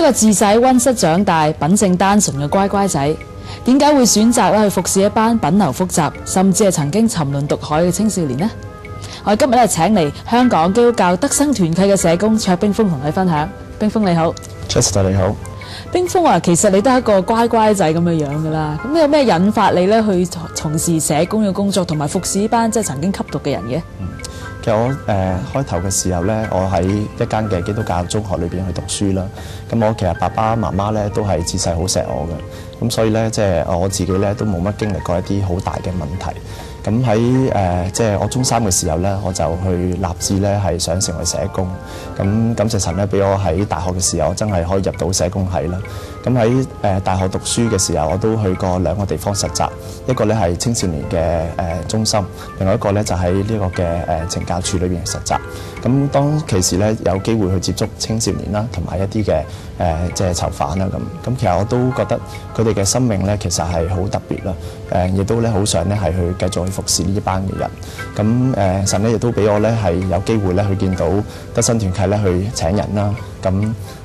個自細喺溫室長大、品性單純嘅乖乖仔，點解會選擇去服侍一班品流複雜，甚至係曾經沉淪毒海嘅青少年呢？我哋今日請嚟香港基督教德生團契嘅社工卓冰峰同你分享。冰峰你好。Chester 你好。冰峰話：其實你都係一個乖乖仔咁嘅樣㗎啦。咁有咩引發你咧去從事社工嘅工作，同埋服侍呢班即係曾經吸毒嘅人嘅？其實我開頭嘅時候咧，我喺一間嘅基督教中學裏邊去讀書啦。咁我其實爸爸媽媽咧都係自細好錫我嘅，咁所以咧即係我自己咧都冇乜經歷過一啲好大嘅問題。咁喺即係我中三嘅時候咧，我就去立志咧係想成為社工。咁感謝神咧，俾我喺大學嘅時候真係可以入到社工系啦。咁喺大學讀書嘅時候，我都去過兩個地方實習，一個咧係青少年嘅中心，另外一個咧就喺呢個嘅懲教處裏邊實習。咁當其時咧有機會去接觸青少年啦，同埋一啲嘅即係囚犯啦咁。其實我都覺得佢哋嘅生命咧其實係好特別啦。亦都咧好想咧係去繼續去服侍呢一班嘅人。咁神咧亦都俾我咧係有機會咧去見到德生團契咧去請人啦。咁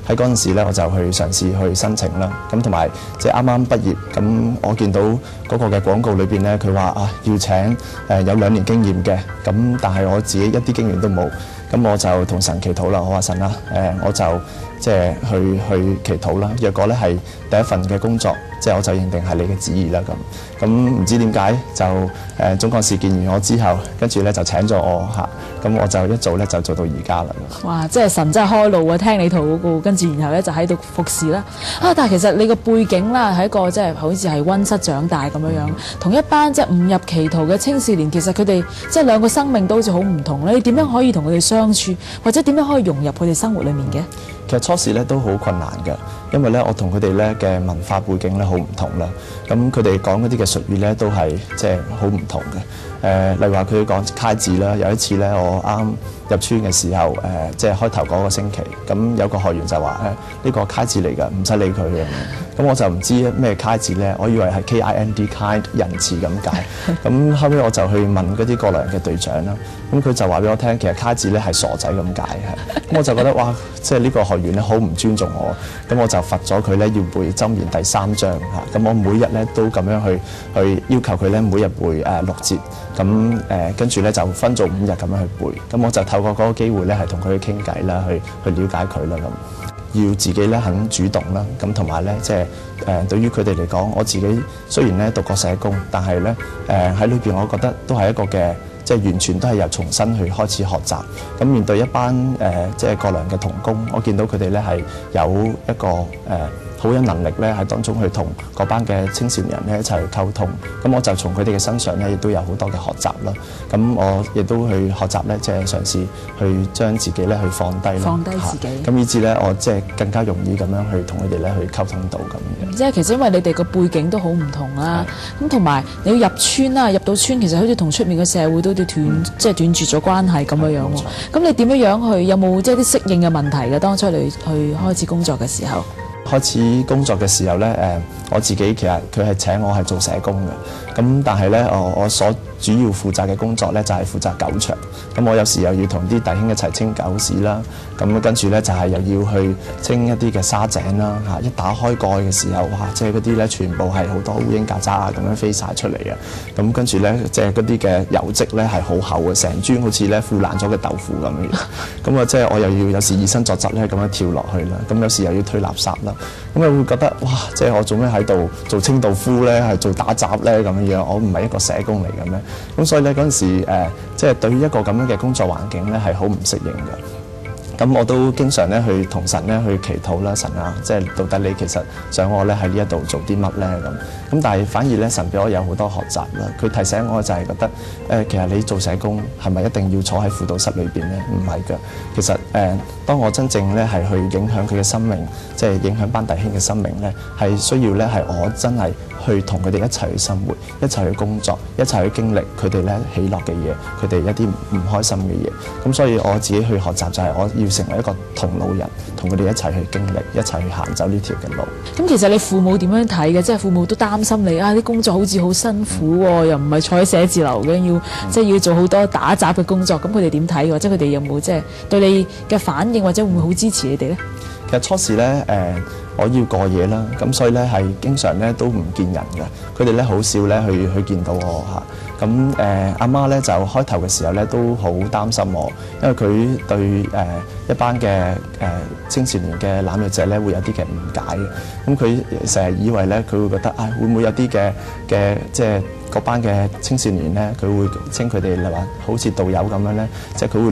喺嗰陣時咧，我就去嘗試去申請啦。咁同埋即係啱啱畢業，咁我見到嗰個嘅廣告裏邊咧，佢話要請有2年經驗嘅。咁但係我自己一啲經驗都冇。咁我就同神祈禱啦。我話神啦，我就即係去祈禱啦。若果咧係第一份嘅工作，即係我就認定係你嘅旨意啦咁。咁唔知點解就總幹事見完我之後，跟住咧就請咗我嚇。咁我就一做咧就做到而家啦。哇！即係神真係開路啊！聽你禱告，跟住然後咧就喺度服侍啦。但係其實你個背景啦係一個即係好似係溫室長大咁樣樣，同一班即係誤入歧途嘅青少年，其實佢哋即係兩個生命都好似好唔同咧。你點樣可以同佢哋相處，或者點樣可以融入佢哋生活裡面嘅？其實初時咧都好困難嘅，因為咧我同佢哋咧嘅文化背景咧好唔同啦。咁佢哋講嗰啲嘅術語咧都係即係好唔同嘅。例如話佢講揩字啦，有一次咧我啱入村嘅時候，即係開頭嗰個星期，咁有個學員就話呢個揩字嚟㗎，唔使理佢嘅。咁我就唔知咩揩字咧，我以為係 KIND kind 仁慈咁解。咁後尾我就去問嗰啲過來人嘅隊長啦，咁佢就話俾我聽，其實揩字咧係傻仔咁解嘅。咁我就覺得哇，即係呢個學員咧好唔尊重我，咁我就罰咗佢咧要背箴言第3章嚇。咁我每日咧都咁樣去要求佢咧每日背6節。咁跟住咧就分做5日咁樣去背。咁我就透過嗰個機會咧係同佢去傾偈啦，去了解佢啦咁。要自己咧肯主動啦，咁同埋咧即係對於佢哋嚟講，我自己雖然咧讀過社工，但係咧喺裏邊我覺得都係一個嘅即係完全都係由重新去開始學習。咁面對一班即係過來人嘅同工，我見到佢哋咧係有一個好有能力咧喺當中去同嗰班嘅青少年人咧一齊去溝通。咁我就從佢哋嘅身上咧亦都有好多嘅學習啦。咁我亦都去學習咧，即係嘗試去將自己咧去放低啦，放低自己。咁以至咧我即係更加容易咁樣去同佢哋咧去溝通到咁樣。即係其實因為你哋個背景都好唔同啦，咁同埋你要入村啦，入到村其實好似同出面嘅社會都要即係斷絕咗關係咁樣樣喎。咁你點樣去有冇即係啲適應嘅問題嘅？當初你去開始工作嘅時候？開始工作嘅時候咧，我自己其實佢係請我係做社工嘅，咁但係咧我所主要負責嘅工作咧就係負責狗場。咁我有時又要同啲弟兄一齊清狗屎啦，咁跟住咧就係又要去清一啲嘅沙井啦嚇。一打開蓋嘅時候，哇！即係嗰啲咧全部係好多烏蠅曱甴啊咁樣飛晒出嚟啊！咁跟住咧即係嗰啲嘅油漬咧係好厚嘅，成磚好似咧腐爛咗嘅豆腐咁樣。咁啊即係我又要有時以身作則咧咁樣跳落去啦，咁有時又要推垃圾啦。咁啊會覺得哇！即係我做咩喺度做清道夫咧，係做打雜咧咁樣？我唔係一個社工嚟嘅咩？咁所以咧嗰陣時即係對於一個咁樣嘅工作環境咧係好唔適應嘅。咁我都經常咧去同神咧去祈禱啦，神啊，即係到底你其實想我咧喺呢一度做啲乜咧咁？咁但係反而咧神俾我有好多學習啦。佢提醒我就係覺得其實你做社工係咪一定要坐喺輔導室裏邊咧？唔係㗎。其實當我真正咧係去影響佢嘅生命，即係影響班弟兄嘅生命咧，係需要咧係我真係去同佢哋一齊去生活，一齊去工作，一齊去經歷佢哋咧喜樂嘅嘢，佢哋一啲唔開心嘅嘢。咁所以我自己去學習就係我要成為一個同路人，同佢哋一齊去經歷，一齊去行走呢條嘅路。咁其實你父母點樣睇嘅？即係父母都擔心你啲工作好似好辛苦喎，又唔係坐喺寫字樓嘅，要即係要做好多打雜嘅工作。咁佢哋點睇？或者佢哋有冇即係對你嘅反應，或者會唔會好支持你哋咧？其實初時咧我要過夜啦，咁所以咧係經常咧都唔見人嘅，佢哋咧好少咧去見到我嚇。咁阿媽咧就開頭嘅時候咧都好擔心我，因為佢對一班嘅青少年嘅濫藥者咧會有啲嘅誤解嘅。咁佢成日以為咧佢會覺得會唔會有啲嘅即係嗰班嘅青少年咧，佢會稱佢哋話好似道友咁樣咧，即係佢會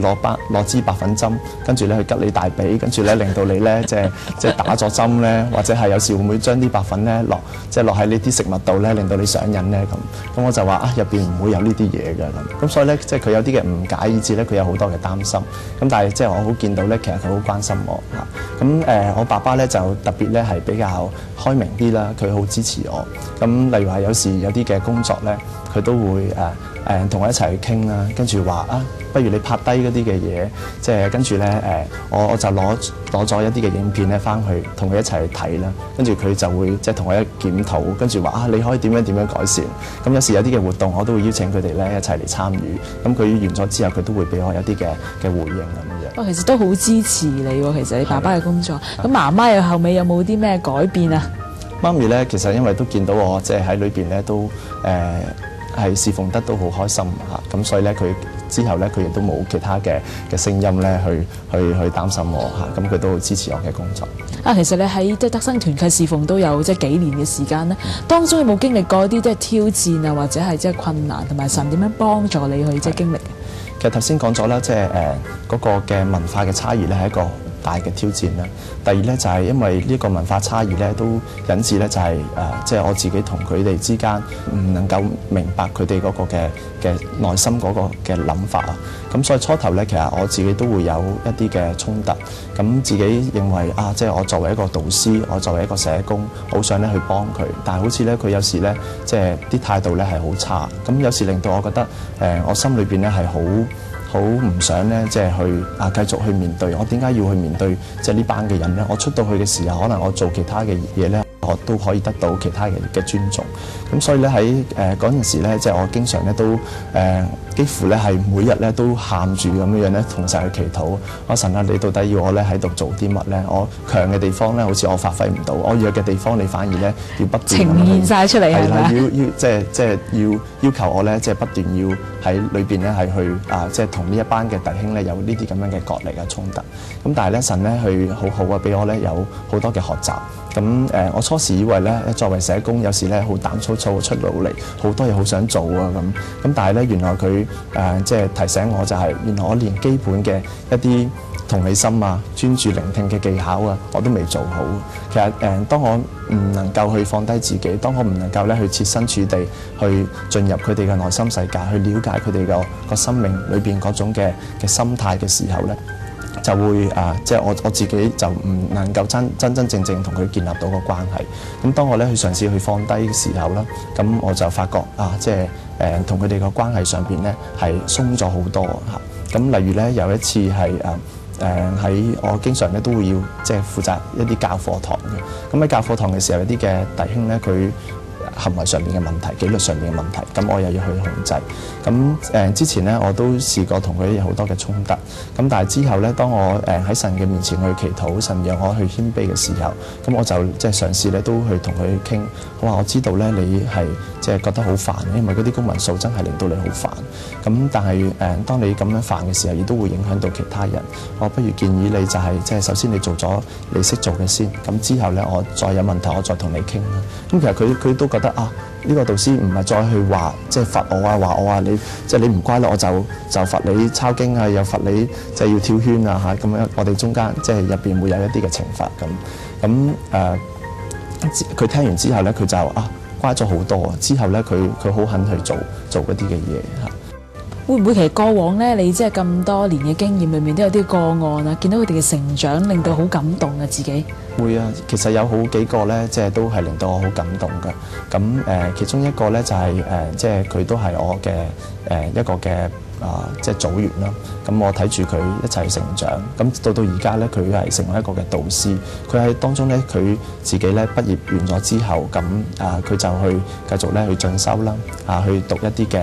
攞支白粉針，跟住咧去吉你大髀，跟住咧令到你咧即係打咗針咧，或者係有時會唔會將啲白粉咧落喺呢啲食物度咧，令到你上癮咧咁。咁我就話入邊唔會有呢啲嘢㗎咁。所以咧即係佢有啲嘅誤解，以至咧佢有好多嘅擔心。咁但係即係我好見到咧，其實佢好關心我嚇。咁我爸爸咧就特別咧係比較開明啲啦，佢好支持我。咁例如話有時有啲嘅工作咧，佢都會同我一齊去傾啦，跟住話不如你拍低嗰啲嘅嘢，即係跟住咧我就攞咗一啲嘅影片咧翻去同佢一齊去睇啦，跟住佢就會即係同我一檢討，跟住話你可以點樣改善。咁有時有啲嘅活動我都會邀請佢哋咧一齊嚟參與，咁佢完咗之後佢都會俾我有啲嘅回應咁樣。其實都好支持你喎，其實你爸爸嘅工作。咁媽媽又後尾有冇啲咩改變啊？媽咪咧其實因為都見到我即係喺裏邊咧都係侍奉得都好開心嚇，咁所以咧佢之後咧佢亦都冇其他嘅聲音咧去擔心我嚇，咁佢都好支持我嘅工作。其實你喺即係德生團契侍奉都有即係幾年嘅時間咧，當中有冇經歷過啲即係挑戰啊，或者係即係困難，同埋神點樣幫助你去即係經歷嘅？其實頭先講咗啦，即係嗰個嘅文化嘅差異咧係一個大嘅挑戰啦。第二咧就係因為呢個文化差異咧都引致咧就係即係我自己同佢哋之間唔能夠明白佢哋嗰個嘅內心嗰個嘅諗法啊。咁所以初頭咧其實我自己都會有一啲嘅衝突，咁自己認為即係我作為一個導師，我作為一個社工，好想咧去幫佢，但係好似咧佢有時咧即係啲態度咧係好差，咁有時令到我覺得我心裏邊咧係好唔想咧，即係去繼續去面對。我點解要去面對即係呢班嘅人咧？我出到去嘅時候，可能我做其他嘅嘢咧，我都可以得到其他人嘅尊重。咁所以咧喺嗰陣時咧，即係我經常咧都幾乎咧係每日咧都喊住咁樣咧，同神去祈禱。神啊，你到底要我咧喺度做啲乜咧？我強嘅地方咧，好似我發揮唔到；我弱嘅地方，你反而咧要不斷呈現晒出嚟，係咪？要即係要求我咧，即係不斷要喺裏邊咧係去即係同呢一班嘅弟兄咧有呢啲咁樣嘅角力嘅衝突。咁但係咧神咧去好好啊，俾我咧有好多嘅學習。咁我初時以為咧作為社工有時咧好膽粗粗出努力，好多嘢好想做啊咁但係咧原來佢即係提醒我就係原來我連基本嘅一啲同理心啊、專注聆聽嘅技巧啊，我都未做好。其實當我唔能夠去放低自己，當我唔能夠咧去設身處地去進入佢哋嘅內心世界，去了解佢哋個生命裏邊嗰種嘅心態嘅時候咧，就會即係我自己就唔能夠真正同佢建立到個關係。咁當我咧去嘗試去放低嘅時候啦，咁我就發覺即係同佢哋個關係上邊咧係鬆咗好多嚇。咁例如咧有一次係喺我經常咧都會要即係負責一啲教課堂嘅。咁喺教課堂嘅時候，有啲嘅弟兄咧佢行為上面嘅問題、紀律上面嘅問題，咁我又要去控制。咁之前咧我都試過同佢有好多嘅衝突，咁但係之後咧，當我喺神嘅面前去祈禱，神讓我去謙卑嘅時候，咁我就即係嘗試咧都去同佢傾。我話我知道咧你係即係覺得好煩，因為嗰啲公民數真係令到你好煩。咁但係當你咁樣煩嘅時候，亦都會影響到其他人。我不如建議你就係即係首先你做咗你識做嘅先，咁之後咧我再有問題我再同你傾啦。咁其實佢都覺得呢個導師唔係再去話即係罰我話我你即係你唔乖啦，我就罰你抄經啊，又罰你即係要跳圈啊咁樣。我哋中間即係入邊會有一啲嘅懲罰咁佢聽完之後咧，佢就乖咗好多啊。之後咧佢好肯去做嗰啲嘅嘢嚇。會唔會其實過往咧，你即係咁多年嘅經驗裏面都有啲個案啊，見到佢哋嘅成長，令到好感動啊自己？會啊，其實有好幾個咧，即係都係令到我好感動嘅。咁其中一個咧就係即係佢都係我嘅一個嘅即係組員啦。咁我睇住佢一齊成長。咁到而家咧，佢係成為一個嘅導師。佢喺當中咧，佢自己咧畢業完咗之後，咁佢就去繼續咧去進修啦，去讀一啲嘅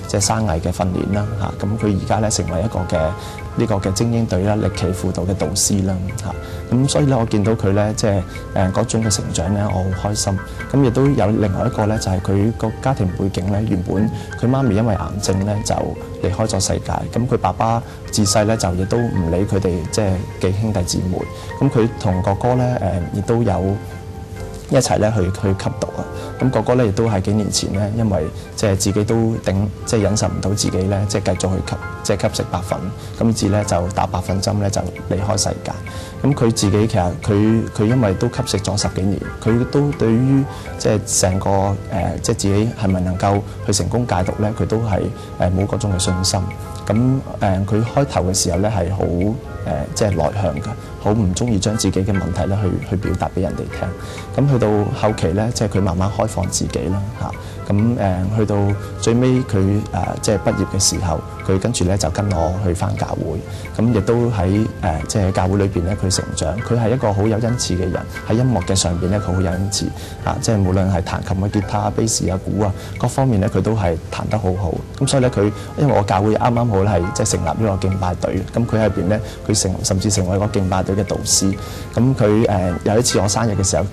即係生涯嘅訓練啦嚇。咁佢而家咧成為一個嘅呢個嘅精英隊啦、歷奇輔導嘅導師啦嚇。咁所以咧，我見到佢咧，即係嗰種嘅成長咧，我好開心。咁亦都有另外一個咧，就係佢個家庭背景咧，原本佢媽咪因為癌症咧就離開咗世界。咁佢爸爸自細咧就亦都唔理佢哋即係幾兄弟姊妹。咁佢同哥哥咧亦都有一齊咧去吸毒啊！咁哥哥咧亦都係幾年前咧，因為即係自己都即係忍受唔到自己咧，即係繼續去吸食白粉，咁以至咧就打白粉針咧就離開世界。咁佢自己其實佢因為都吸食咗10幾年，佢都對於即係成個即係自己係咪能夠去成功戒毒咧，佢都係冇嗰種嘅信心。咁佢開頭嘅時候咧係好即係內向嘅，好唔中意將自己嘅問題咧去表達俾人哋聽。咁去到後期咧，即係佢慢慢開放自己啦嚇。咁去到最尾佢即係畢業嘅時候，佢跟住咧就跟我去返教會。咁亦都喺即係教會裏邊咧，佢成長。佢係一個好有恩賜嘅人，喺音樂嘅上邊咧，佢好有恩賜啊！即係無論係彈琴嘅吉他、bass 啊、鼓啊各方面咧，佢都係彈得好好。咁所以咧，佢因為我教會啱啱好係即係成立呢個敬拜隊，咁佢喺入邊咧，佢甚至成為一個敬拜隊嘅導師。咁佢有一次我生日嘅時候，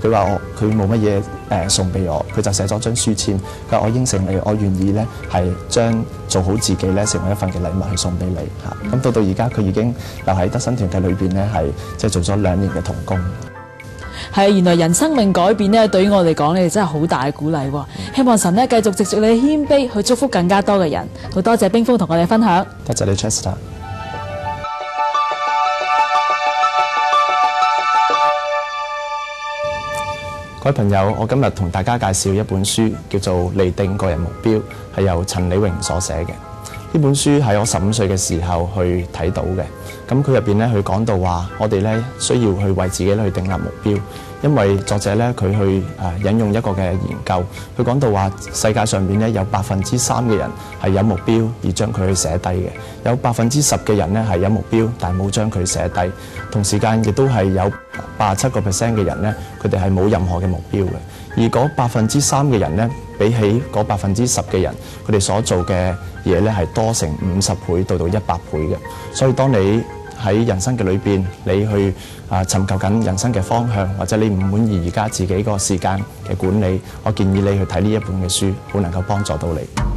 佢話佢冇乜嘢送俾我，佢就寫咗張書籤，佢話我應承你，我願意咧係將做好自己咧，成為一份嘅禮物去送俾你嚇。咁到而家佢已經留喺德新團契裏邊咧，係即係做咗2年嘅同工。係，原來人生命改變咧，對於我嚟講，你哋真係好大嘅鼓勵喎。希望神咧繼續藉著你嘅謙卑去祝福更加多嘅人。好多謝冰峰同我哋分享。多謝你 Chester。各位朋友，我今日同大家介紹一本書，叫做《釐定個人目標》，係由陳李榮所寫嘅。呢本書係我15歲嘅時候去睇到嘅。咁佢入邊咧，佢講到話，我哋咧需要去為自己去定立目標，因為作者咧佢去引用一個嘅研究，佢講到話世界上邊咧有3%嘅人係有目標而將佢去寫低嘅，有10%嘅人咧係有目標但係冇將佢寫低，同時間亦都係有87% 嘅人咧，佢哋係冇任何嘅目標嘅。而嗰3%嘅人咧，比起嗰10%嘅人，佢哋所做嘅嘢咧係多成50倍到100倍嘅。所以當你喺人生嘅裏邊，你去尋求緊人生嘅方向，或者你唔滿意而家自己個時間嘅管理，我建議你去睇呢一本嘅書，好能夠幫助到你。